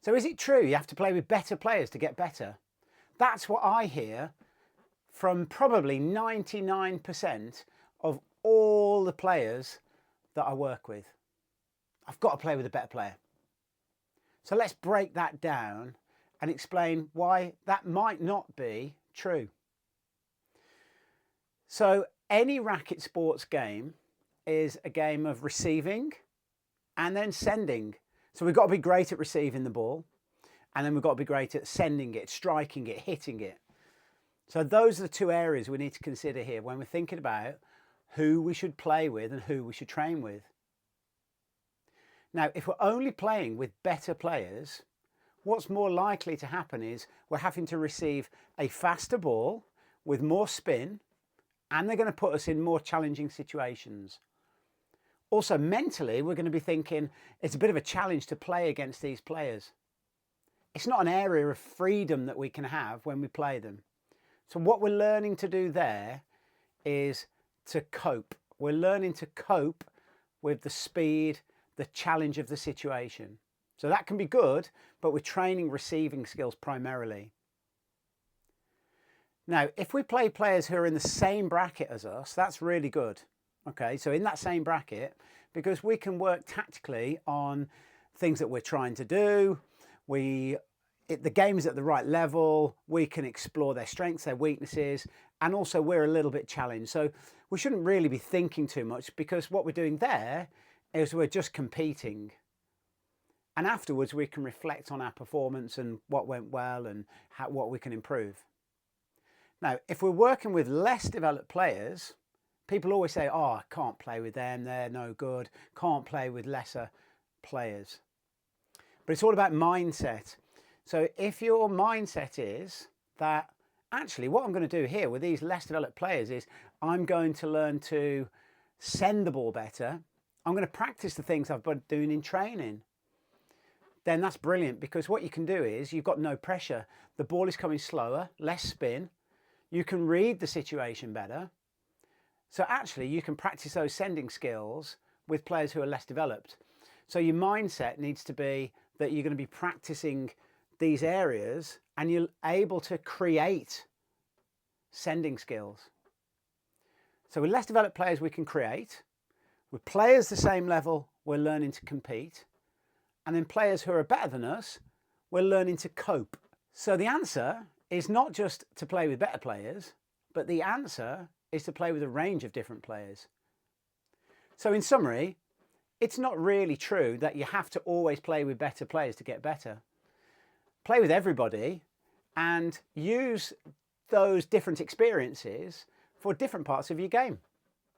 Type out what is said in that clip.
So is it true you have to play with better players to get better? That's what I hear from probably 99% of all the players that I work with. I've got to play with a better player. So let's break that down and explain why that might not be true. So any racket sports game is a game of receiving and then sending. So we've got to be great at receiving the ball, and then we've got to be great at sending it, striking it, hitting it. So those are the two areas we need to consider here when we're thinking about who we should play with and who we should train with. Now, if we're only playing with better players, what's more likely to happen is we're having to receive a faster ball with more spin, and they're going to put us in more challenging situations. Also, mentally, we're going to be thinking it's a bit of a challenge to play against these players. It's not an area of freedom that we can have when we play them. So what we're learning to do there is to cope. We're learning to cope with the speed, the challenge of the situation. So that can be good, but we're training receiving skills primarily. Now, if we play players who are in the same bracket as us, that's really good. Okay, so in that same bracket, because we can work tactically on things that we're trying to do, the game is at the right level, we can explore their strengths, their weaknesses, and also we're a little bit challenged. So we shouldn't really be thinking too much, because what we're doing there is we're just competing. And afterwards we can reflect on our performance and what went well and what we can improve. Now, if we're working with less developed players, people always say, oh, I can't play with them, they're no good, can't play with lesser players. But it's all about mindset. So if your mindset is that, actually, what I'm going to do here with these less developed players is I'm going to learn to send the ball better, I'm going to practice the things I've been doing in training, then that's brilliant, because what you can do is you've got no pressure. The ball is coming slower, less spin, you can read the situation better. So actually you can practice those sending skills with players who are less developed. So your mindset needs to be that you're going to be practicing these areas and you're able to create sending skills. So with less developed players we can create. With players the same level, we're learning to compete. And then players who are better than us, we're learning to cope. So the answer is not just to play with better players, but the answer is to play with a range of different players. So in summary, it's not really true that you have to always play with better players to get better. Play with everybody and use those different experiences for different parts of your game.